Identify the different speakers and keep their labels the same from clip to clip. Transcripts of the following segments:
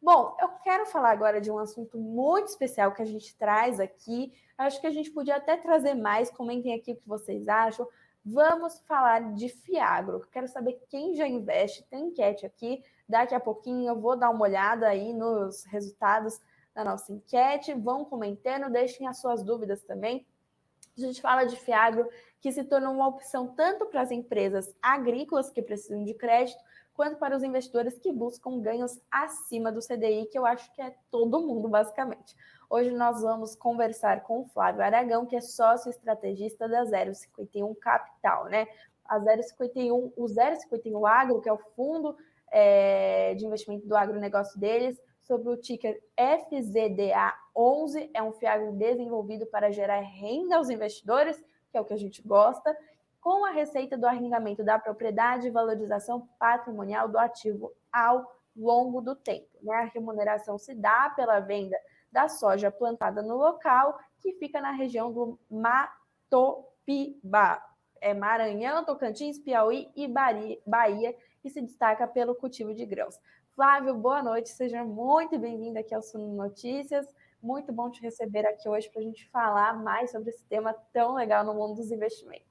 Speaker 1: Bom, eu quero falar agora de um assunto muito especial que a gente traz aqui. Acho que a gente podia até trazer mais. Comentem aqui o que vocês acham. Vamos falar de Fiagro. Quero saber quem já investe. Tem enquete aqui. Daqui a pouquinho eu vou dar uma olhada aí nos resultados da nossa enquete. Vão comentando, deixem as suas dúvidas também. A gente fala de Fiagro, que se tornou uma opção tanto para as empresas agrícolas que precisam de crédito, quanto para os investidores que buscam ganhos acima do CDI, que eu acho que é todo mundo, basicamente. Hoje nós vamos conversar com o Flávio Aragão, que é sócio estrategista da 051 Capital, né? A 051, o 051 Agro, que é o fundo de investimento do agronegócio deles, sobre o ticker FZDA11, é um Fiagro desenvolvido para gerar renda aos investidores, que é o que a gente gosta, com a receita do arrendamento da propriedade e valorização patrimonial do ativo ao longo do tempo. Né? A remuneração se dá pela venda da soja plantada no local, que fica na região do Matopiba, Maranhão, Tocantins, Piauí e Bahia, e se destaca pelo cultivo de grãos. Flávio, boa noite, seja muito bem-vindo aqui ao Suno Notícias. Muito bom te receber aqui hoje para a gente falar mais sobre esse tema tão legal no mundo dos investimentos.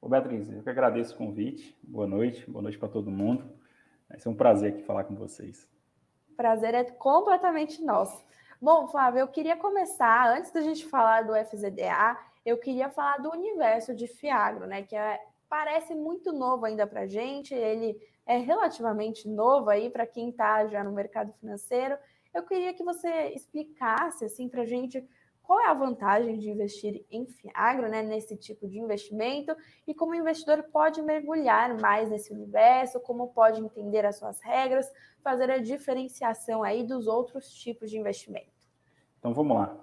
Speaker 2: Ô Beatriz, eu que agradeço o convite. Boa noite para todo mundo. Vai ser um prazer aqui falar com vocês.
Speaker 1: O prazer é completamente nosso. Bom, Flávio, eu queria começar, antes da gente falar do FZDA, eu queria falar do universo de Fiagro, né? Que parece muito novo ainda para a gente, ele é relativamente novo aí para quem está já no mercado financeiro. Eu queria que você explicasse assim, para a gente qual é a vantagem de investir em Fiagro, né, nesse tipo de investimento, e como o investidor pode mergulhar mais nesse universo, como pode entender as suas regras, fazer a diferenciação aí dos outros tipos de investimento.
Speaker 2: Então vamos lá.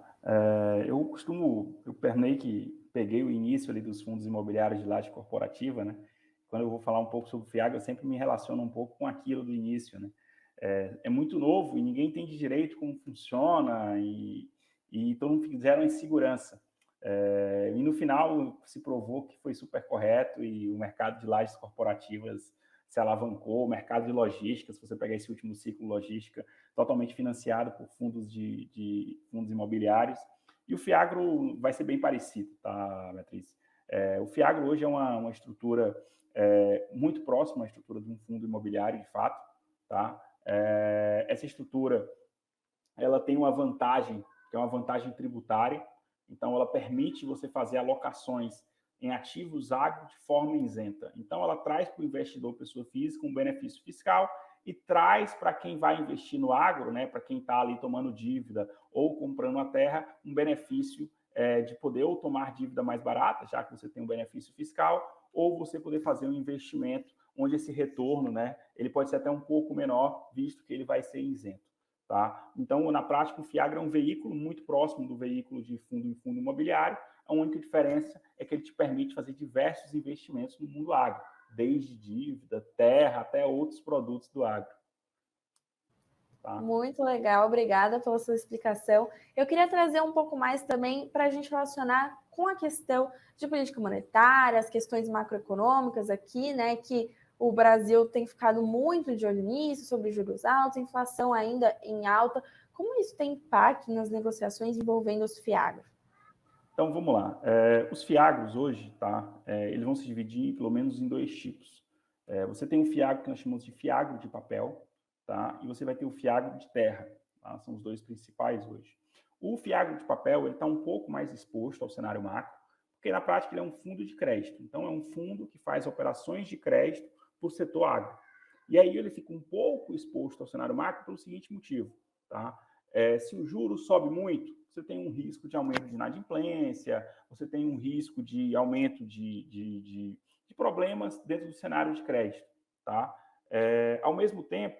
Speaker 2: Peguei o início ali dos fundos imobiliários de laje corporativa, né? Quando eu vou falar um pouco sobre o Fiagro, eu sempre me relaciono um pouco com aquilo do início, né? É muito novo e ninguém entende direito como funciona e todo mundo fizeram insegurança. E no final se provou que foi super correto e o mercado de lajes corporativas se alavancou, o mercado de logística, se você pegar esse último ciclo logística, totalmente financiado por fundos fundos imobiliários. E o Fiagro vai ser bem parecido, tá, Beatriz? O Fiagro hoje é uma estrutura muito próxima à estrutura de um fundo imobiliário, de fato, tá? Essa estrutura ela tem uma vantagem, que é uma vantagem tributária. Então, ela permite você fazer alocações em ativos agro de forma isenta. Então, ela traz para o investidor, pessoa física, um benefício fiscal e traz para quem vai investir no agro, né, para quem está ali tomando dívida ou comprando a terra, um benefício de poder ou tomar dívida mais barata, já que você tem um benefício fiscal, ou você poder fazer um investimento onde esse retorno, né, ele pode ser até um pouco menor, visto que ele vai ser isento. Tá? Então, na prática, o Fiagro é um veículo muito próximo do veículo de fundo em fundo imobiliário. A única diferença é que ele te permite fazer diversos investimentos no mundo agro, desde dívida, terra, até outros produtos do agro.
Speaker 1: Tá? Muito legal, obrigada pela sua explicação. Eu queria trazer um pouco mais também para a gente relacionar com a questão de política monetária, as questões macroeconômicas aqui, né, que o Brasil tem ficado muito de olho nisso, sobre juros altos, inflação ainda em alta. Como isso tem impacto nas negociações envolvendo os Fiagros?
Speaker 2: Então, vamos lá. Os Fiagros hoje, tá? Eles vão se dividir pelo menos em dois tipos. Você tem um Fiagro que nós chamamos de Fiagro de papel, tá? E você vai ter o Fiagro de terra, tá? São os dois principais hoje. O Fiagro de papel ele está um pouco mais exposto ao cenário macro, porque na prática ele é um fundo de crédito. Então, é um fundo que faz operações de crédito para o setor agro. E aí ele fica um pouco exposto ao cenário macro pelo seguinte motivo, tá? Se o juro sobe muito, você tem um risco de aumento de inadimplência, você tem um risco de aumento de problemas dentro do cenário de crédito, tá? Ao mesmo tempo,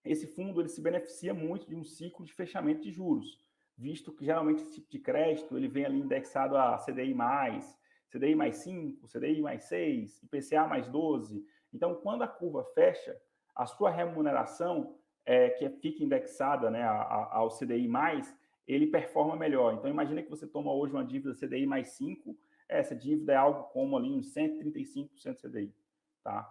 Speaker 2: esse fundo ele se beneficia muito de um ciclo de fechamento de juros, visto que geralmente esse tipo de crédito ele vem ali indexado a CDI mais 5, CDI mais 6, IPCA mais 12. Então, quando a curva fecha, a sua remuneração, que fica indexada, né, ao CDI+, ele performa melhor. Então, imagine que você toma hoje uma dívida CDI mais 5, essa dívida é algo como ali uns 135% CDI, tá?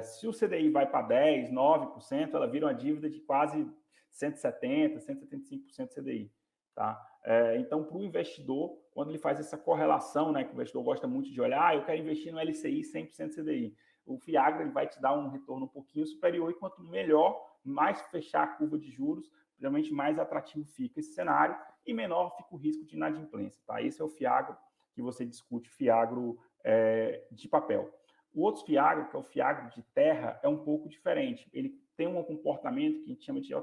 Speaker 2: Se o CDI vai para 10%, 9%, ela vira uma dívida de quase 170%, 175% CDI. Tá? Então, para o investidor, quando ele faz essa correlação, né, que o investidor gosta muito de olhar, eu quero investir no LCI 100% CDI. O Fiagro ele vai te dar um retorno um pouquinho superior, e quanto melhor, mais fechar a curva de juros, realmente mais atrativo fica esse cenário e menor fica o risco de inadimplência. Tá? Esse é o Fiagro que você discute, Fiagro de papel. O outro Fiagro, que é o Fiagro de terra, é um pouco diferente. Ele tem um comportamento que a gente chama de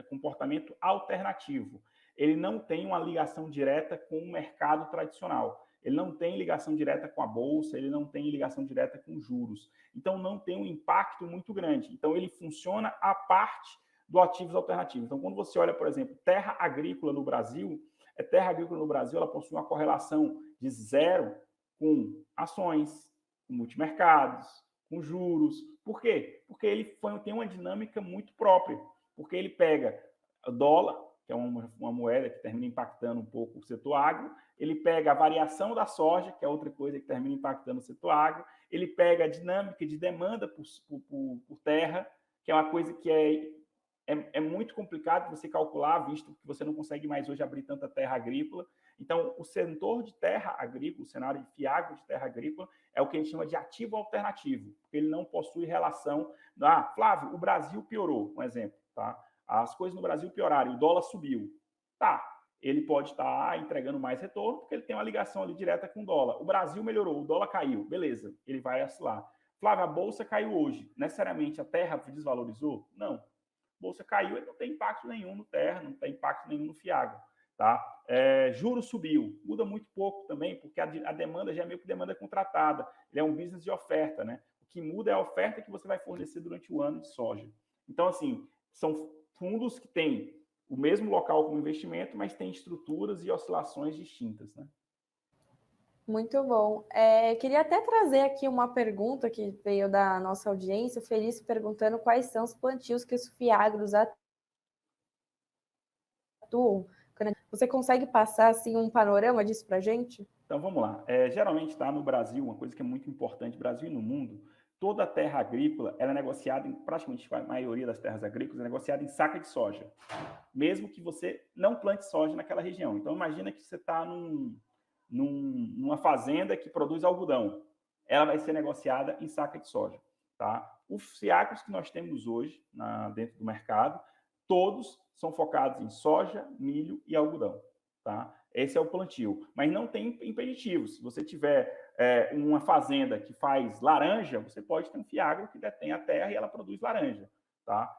Speaker 2: comportamento alternativo. Ele não tem uma ligação direta com o mercado tradicional. Ele não tem ligação direta com a bolsa, ele não tem ligação direta com juros. Então, não tem um impacto muito grande. Então, ele funciona à parte do ativos alternativos. Então, quando você olha, por exemplo, terra agrícola no Brasil, ela possui uma correlação de 0 com ações, com multimercados, com juros. Por quê? Porque ele tem uma dinâmica muito própria. Porque ele pega dólar, que é uma moeda que termina impactando um pouco o setor agro, ele pega a variação da soja, que é outra coisa que termina impactando o setor agro, ele pega a dinâmica de demanda por terra, que é uma coisa que é muito complicado você calcular, visto que você não consegue mais hoje abrir tanta terra agrícola. Então, o setor de terra agrícola, o cenário de Fiagro de terra agrícola, é o que a gente chama de ativo alternativo, porque ele não possui relação... Flávio, o Brasil piorou, um exemplo, tá? As coisas no Brasil pioraram, o dólar subiu. Tá, ele pode estar entregando mais retorno, porque ele tem uma ligação ali direta com o dólar. O Brasil melhorou, o dólar caiu, beleza, ele vai oscilar. Flávio, a bolsa caiu hoje, necessariamente a terra desvalorizou? Não. A bolsa caiu, ele não tem impacto nenhum no terra, não tem impacto nenhum no Fiagro. Tá? Juros subiu, muda muito pouco também, porque a demanda já é meio que demanda contratada. Ele é um business de oferta, né? O que muda é a oferta que você vai fornecer durante o ano de soja. Então, assim, são fundos que têm o mesmo local como investimento, mas têm estruturas e oscilações distintas, né?
Speaker 1: Muito bom. Queria até trazer aqui uma pergunta que veio da nossa audiência, o Felício perguntando quais são os plantios que os Fiagros atuam. Você consegue passar assim, um panorama disso para a gente?
Speaker 2: Então, vamos lá. Geralmente, tá, no Brasil, uma coisa que é muito importante, no Brasil e no mundo, toda a terra agrícola ela é negociada, praticamente a maioria das terras agrícolas é negociada em saca de soja, mesmo que você não plante soja naquela região. Então, imagina que você está numa fazenda que produz algodão. Ela vai ser negociada em saca de soja. Tá? Os fiagros que nós temos hoje dentro do mercado, todos são focados em soja, milho e algodão. Tá? Esse é o plantio. Mas não tem impeditivo. Se você tiver uma fazenda que faz laranja, você pode ter um fiagro que detém a terra e ela produz laranja. Tá?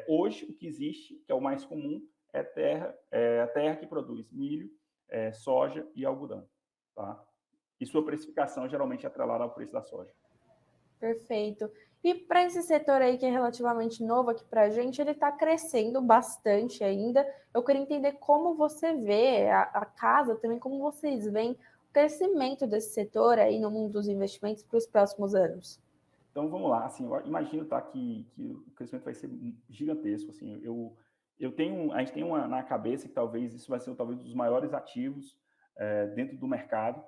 Speaker 2: Hoje, o que existe, que é o mais comum, é a terra que produz milho, soja e algodão. Tá? E sua precificação geralmente é atrelada ao preço da soja.
Speaker 1: Perfeito. E para esse setor aí que é relativamente novo aqui para a gente, ele está crescendo bastante ainda. Eu queria entender como você vê a casa, também como vocês veem o crescimento desse setor aí no mundo dos investimentos para os próximos anos.
Speaker 2: Então, vamos lá. Assim, eu imagino que o crescimento vai ser gigantesco. Assim, a gente tem na cabeça que talvez isso vai ser talvez um dos maiores ativos dentro do mercado.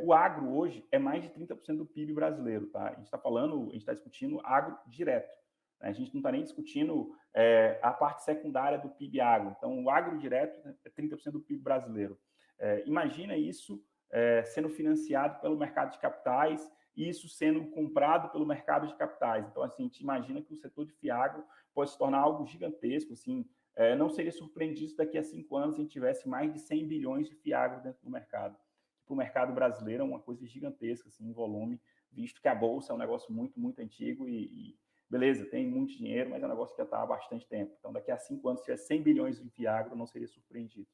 Speaker 2: O agro hoje é mais de 30% do PIB brasileiro. Tá? A gente está discutindo agro direto. Né? A gente não está nem discutindo a parte secundária do PIB agro. Então, o agro direto é 30% do PIB brasileiro. Imagina isso sendo financiado pelo mercado de capitais e isso sendo comprado pelo mercado de capitais. Então, assim, a gente imagina que o setor de Fiagro pode se tornar algo gigantesco. Assim, não seria surpreendido se daqui a 5 anos a gente tivesse mais de 100 bilhões de Fiagro dentro do mercado. Para o mercado brasileiro é uma coisa gigantesca, assim, em volume, visto que a Bolsa é um negócio muito, muito antigo e beleza, tem muito dinheiro, mas é um negócio que já está há bastante tempo. Então, daqui a 5 anos, se tiver 100 bilhões de Fiagro, não seria surpreendido.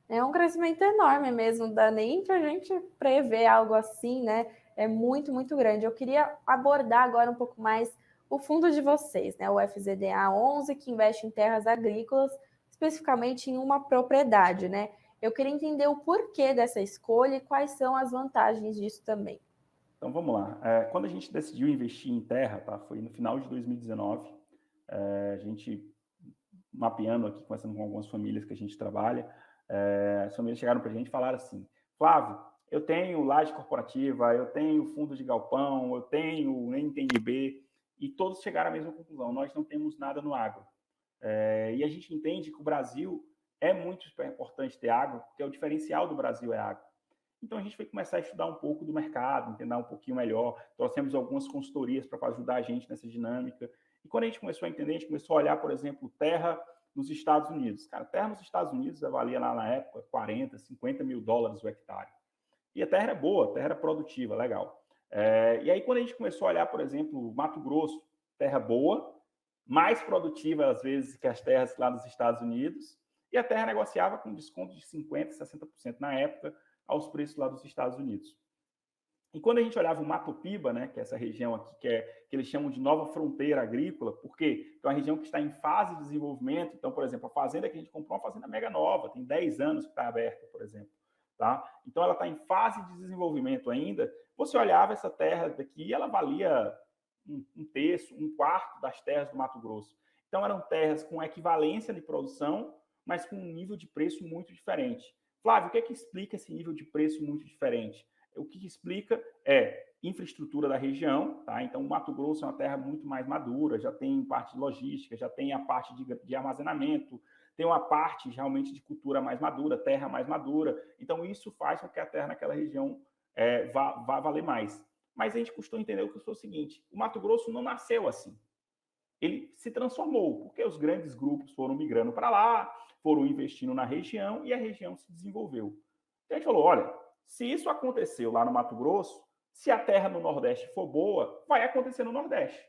Speaker 1: É um crescimento enorme mesmo, não dá nem para a gente prever algo assim, né? É muito, muito grande. Eu queria abordar agora um pouco mais o fundo de vocês, né? O FZDA 11, que investe em terras agrícolas, especificamente em uma propriedade, né? Eu queria entender o porquê dessa escolha e quais são as vantagens disso também.
Speaker 2: Então, vamos lá. Quando a gente decidiu investir em terra, tá? Foi no final de 2019, a gente mapeando aqui, conversando com algumas famílias que a gente trabalha, as famílias chegaram para a gente e falaram assim: Flávio, eu tenho laje corporativa, eu tenho fundo de galpão, eu tenho NTNB, e todos chegaram à mesma conclusão: nós não temos nada no agro. a gente entende que o Brasil é muito importante ter água, porque o diferencial do Brasil é água. Então, a gente foi começar a estudar um pouco do mercado, entender um pouquinho melhor. Trouxemos algumas consultorias para ajudar a gente nessa dinâmica. E quando a gente começou a entender, a gente começou a olhar, por exemplo, terra nos Estados Unidos. Cara, terra nos Estados Unidos valia lá na época 40, 50 mil dólares o hectare. E a terra era boa, a terra era produtiva, legal. E aí, quando a gente começou a olhar, por exemplo, Mato Grosso, terra boa, mais produtiva, às vezes, que as terras lá nos Estados Unidos, e a terra negociava com desconto de 50%, 60% na época, aos preços lá dos Estados Unidos. E quando a gente olhava o Mato Piba, né, que é essa região aqui que eles chamam de nova fronteira agrícola, por quê? É uma região que está em fase de desenvolvimento. Então, por exemplo, a fazenda que a gente comprou é uma fazenda mega nova, tem 10 anos que está aberta, por exemplo. Tá? Então, ela está em fase de desenvolvimento ainda. Você olhava essa terra daqui e ela valia um terço, um quarto das terras do Mato Grosso. Então, eram terras com equivalência de produção, mas com um nível de preço muito diferente. Flávio, o que é que explica esse nível de preço muito diferente? O que explica é infraestrutura da região, tá? Então, o Mato Grosso é uma terra muito mais madura, já tem parte de logística, já tem a parte de armazenamento, tem uma parte realmente de cultura mais madura, terra mais madura. Então, isso faz com que a terra naquela região vá valer mais. Mas a gente costuma entender o que foi o seguinte: o Mato Grosso não nasceu assim. Ele se transformou, porque os grandes grupos foram migrando para lá, foram investindo na região e a região se desenvolveu. Então, a gente falou, olha, se isso aconteceu lá no Mato Grosso, se a terra no Nordeste for boa, vai acontecer no Nordeste.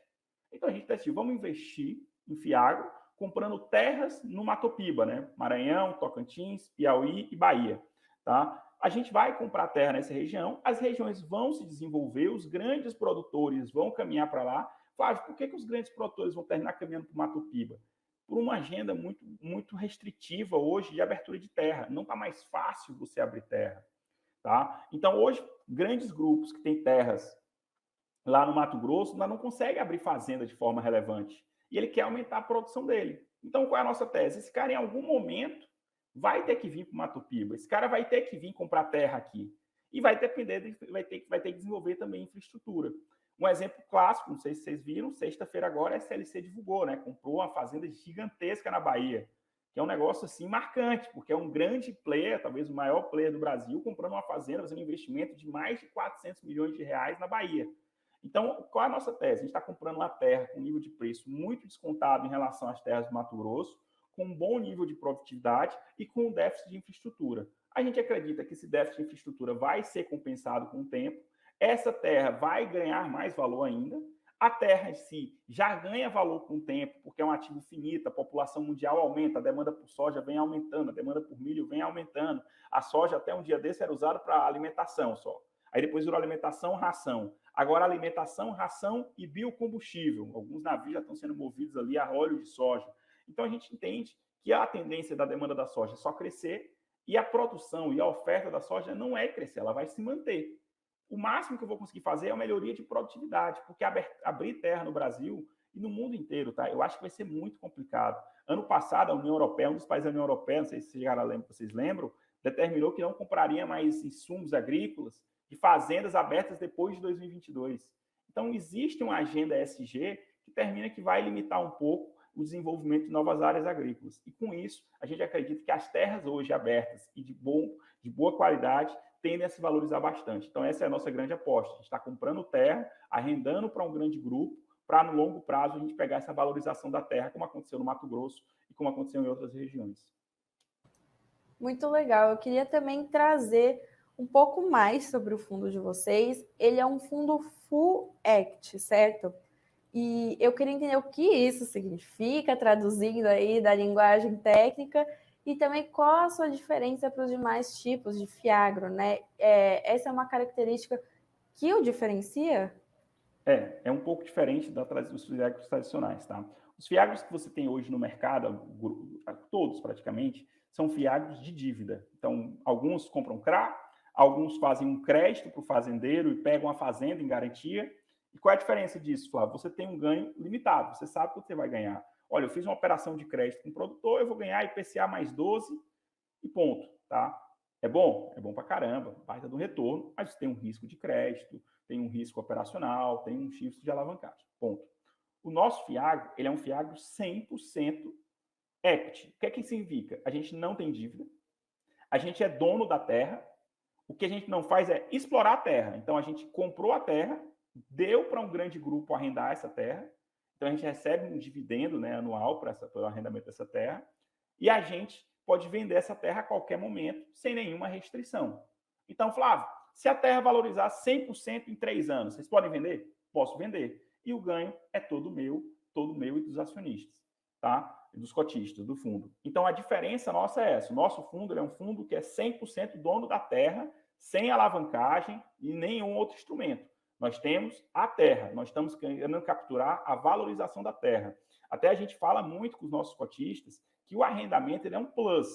Speaker 2: Então, a gente decidiu, vamos investir em Fiagro, comprando terras no Mato Piba, né? Maranhão, Tocantins, Piauí e Bahia. Tá? A gente vai comprar terra nessa região, as regiões vão se desenvolver, os grandes produtores vão caminhar para lá. Flávio, por que os grandes produtores vão terminar caminhando para o Mato Piba? Por uma agenda muito, muito restritiva hoje de abertura de terra. Não está mais fácil você abrir terra. Tá? Então, hoje, grandes grupos que têm terras lá no Mato Grosso não conseguem abrir fazenda de forma relevante. E ele quer aumentar a produção dele. Então, qual é a nossa tese? Esse cara, em algum momento, vai ter que vir para o Mato Piba. Esse cara vai ter que vir comprar terra aqui. E vai ter que desenvolver também infraestrutura. Um exemplo clássico, não sei se vocês viram, sexta-feira agora a SLC divulgou, né? Comprou uma fazenda gigantesca na Bahia, que é um negócio assim marcante, porque é um grande player, talvez o maior player do Brasil, comprando uma fazenda, fazendo um investimento de mais de 400 milhões de reais na Bahia. Então, qual é a nossa tese? A gente está comprando uma terra com nível de preço muito descontado em relação às terras do Mato Grosso, com um bom nível de produtividade e com um déficit de infraestrutura. A gente acredita que esse déficit de infraestrutura vai ser compensado com o tempo. Essa terra vai ganhar mais valor ainda. A terra em si já ganha valor com o tempo, porque é um ativo finito, a população mundial aumenta, a demanda por soja vem aumentando, a demanda por milho vem aumentando. A soja, até um dia desse, era usada para alimentação só. Aí depois virou alimentação, ração. Agora alimentação, ração e biocombustível. Alguns navios já estão sendo movidos ali a óleo de soja. Então a gente entende que a tendência da demanda da soja é só crescer e a produção e a oferta da soja não é crescer, ela vai se manter. O máximo que eu vou conseguir fazer é uma melhoria de produtividade, porque abrir terra no Brasil e no mundo inteiro, tá? Eu acho que vai ser muito complicado. Ano passado, a União Europeia, um dos países da União Europeia, não sei se vocês lembram, determinou que não compraria mais insumos agrícolas de fazendas abertas depois de 2022. Então, existe uma agenda ESG que termina que vai limitar um pouco o desenvolvimento de novas áreas agrícolas. E com isso, a gente acredita que as terras hoje abertas e de boa qualidade tendem a se valorizar bastante. Então, essa é a nossa grande aposta. A gente está comprando terra, arrendando para um grande grupo, para no longo prazo a gente pegar essa valorização da terra, como aconteceu no Mato Grosso e como aconteceu em outras regiões.
Speaker 1: Muito legal. Eu queria também trazer um pouco mais sobre o fundo de vocês. Ele é um fundo Full Act, certo? E eu queria entender o que isso significa, traduzindo aí da linguagem técnica, e também qual a sua diferença para os demais tipos de Fiagro, né? Essa é uma característica que o diferencia?
Speaker 2: É um pouco diferente dos fiagros tradicionais, tá? Os fiagros que você tem hoje no mercado, todos praticamente, são fiagros de dívida. Então, alguns compram CRA, alguns fazem um crédito para o fazendeiro e pegam a fazenda em garantia. E qual é a diferença disso, Flávio? Você tem um ganho limitado, você sabe que você vai ganhar. Olha, eu fiz uma operação de crédito com o produtor, eu vou ganhar IPCA mais 12 e ponto, tá? É bom para caramba, baita do retorno, mas tem um risco de crédito, tem um risco operacional, tem um risco de alavancagem, ponto. O nosso Fiagro, ele é um Fiagro 100% Equity, o que significa? A gente não tem dívida, a gente é dono da terra, o que a gente não faz é explorar a terra. Então, a gente comprou a terra, deu para um grande grupo arrendar essa terra, então a gente recebe um dividendo, né, anual pelo arrendamento dessa terra, e a gente pode vender essa terra a qualquer momento, sem nenhuma restrição. Então, Flávio, se a terra valorizar 100% em 3 anos, vocês podem vender? Posso vender. E o ganho é todo meu e dos acionistas, tá? E dos cotistas, do fundo. Então, a diferença nossa é essa. O nosso fundo é um fundo que é 100% dono da terra, sem alavancagem e nenhum outro instrumento. Nós temos a terra, nós estamos querendo capturar a valorização da terra. Até a gente fala muito com os nossos cotistas que o arrendamento ele é um plus,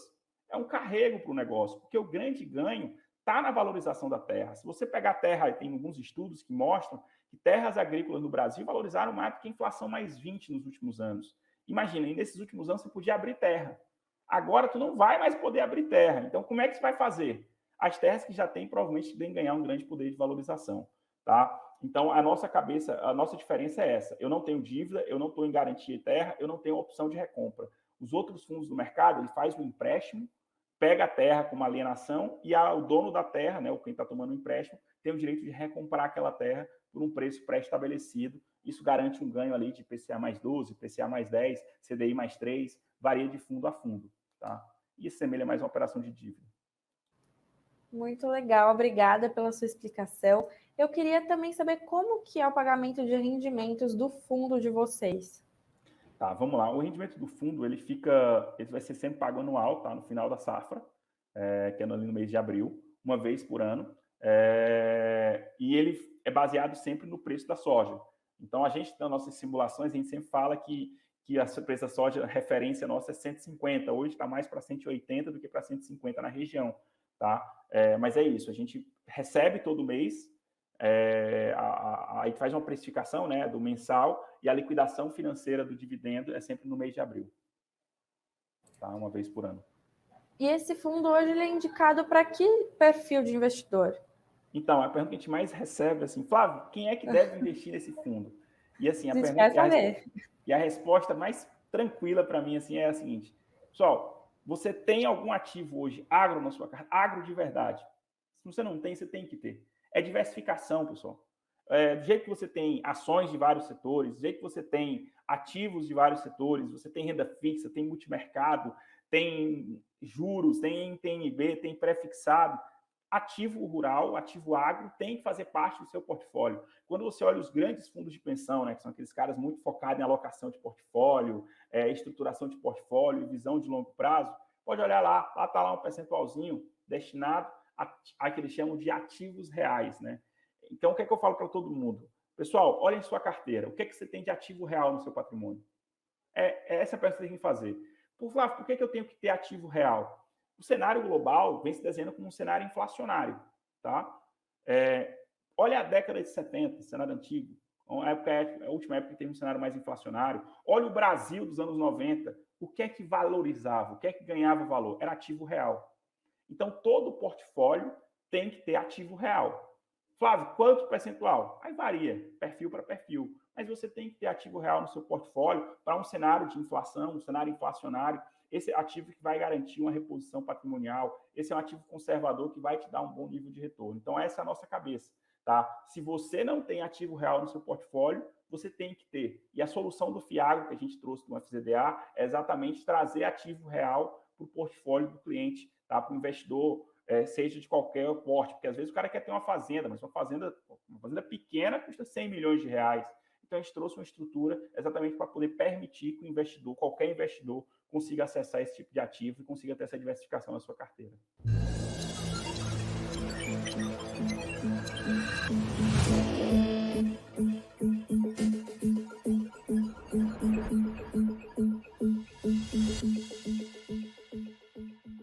Speaker 2: é um carrego para o negócio, porque o grande ganho está na valorização da terra. Se você pegar a terra, tem alguns estudos que mostram que terras agrícolas no Brasil valorizaram mais do que a inflação mais 20 nos últimos anos. Imagina, nesses últimos anos você podia abrir terra. Agora tu não vai mais poder abrir terra. Então, como é que você vai fazer? As terras que já têm, provavelmente, devem ganhar um grande poder de valorização. Tá? Então, a nossa diferença é essa. Eu não tenho dívida, eu não estou em garantia de terra, eu não tenho opção de recompra. Os outros fundos do mercado, ele faz um empréstimo, pega a terra com uma alienação e o dono da terra, né, quem está tomando o empréstimo, tem o direito de recomprar aquela terra por um preço pré-estabelecido. Isso garante um ganho ali de IPCA mais 12, IPCA mais 10, CDI mais 3, varia de fundo a fundo. Tá? E isso semelha mais uma operação de dívida.
Speaker 1: Muito legal, obrigada pela sua explicação. Eu queria também saber como que é o pagamento de rendimentos do fundo de vocês.
Speaker 2: Tá, vamos lá. O rendimento do fundo, ele vai ser sempre pago anual, tá? No final da safra, que é ali no mês de abril, uma vez por ano. E ele é baseado sempre no preço da soja. Então, a gente, nas nossas simulações, a gente sempre fala que a preço da soja, a referência nossa é 150. Hoje está mais para 180 do que para 150 na região. Tá? Mas é isso, a gente recebe todo mês, a gente faz uma precificação, né, do mensal, e a liquidação financeira do dividendo é sempre no mês de abril, tá? Uma vez por ano.
Speaker 1: E esse fundo hoje ele é indicado para que perfil de investidor?
Speaker 2: Então, a pergunta que a gente mais recebe é assim, Flávio, quem é que deve investir nesse fundo? E assim,
Speaker 1: a gente quer saber.
Speaker 2: A resposta mais tranquila para mim assim, é a seguinte, pessoal, você tem algum ativo hoje, agro na sua carteira, agro de verdade? Se você não tem, você tem que ter. É diversificação, pessoal. Do jeito que você tem ações de vários setores, do jeito que você tem ativos de vários setores, você tem renda fixa, tem multimercado, tem juros, tem NTN-B, tem pré-fixado. Ativo rural, ativo agro, tem que fazer parte do seu portfólio. Quando você olha os grandes fundos de pensão, né, que são aqueles caras muito focados em alocação de portfólio, estruturação de portfólio, visão de longo prazo, pode olhar lá está lá um percentualzinho destinado a que eles chamam de ativos reais, né? Então, o que é que eu falo para todo mundo? Pessoal, olhem sua carteira. O que é que você tem de ativo real no seu patrimônio? Essa a pergunta que você tem que fazer. Flávio, por que eu tenho que ter ativo real? O cenário global vem se desenhando como um cenário inflacionário, tá? Olha a década de 70, cenário antigo. A última época que teve um cenário mais inflacionário. Olha o Brasil dos anos 90. O que é que valorizava? O que é que ganhava valor? Era ativo real. Então, todo portfólio tem que ter ativo real. Flávio, quanto percentual? Aí varia, perfil para perfil. Mas você tem que ter ativo real no seu portfólio para um cenário de inflação, um cenário inflacionário. Esse é ativo que vai garantir uma reposição patrimonial. Esse é um ativo conservador que vai te dar um bom nível de retorno. Então, essa é a nossa cabeça. Tá? Se você não tem ativo real no seu portfólio, você tem que ter. E a solução do Fiagro que a gente trouxe do FZDA é exatamente trazer ativo real para o portfólio do cliente, tá? Para o investidor, seja de qualquer porte, porque às vezes o cara quer ter uma fazenda, mas uma fazenda pequena custa 100 milhões de reais. Então a gente trouxe uma estrutura exatamente para poder permitir que o investidor, qualquer investidor, consiga acessar esse tipo de ativo e consiga ter essa diversificação na sua carteira.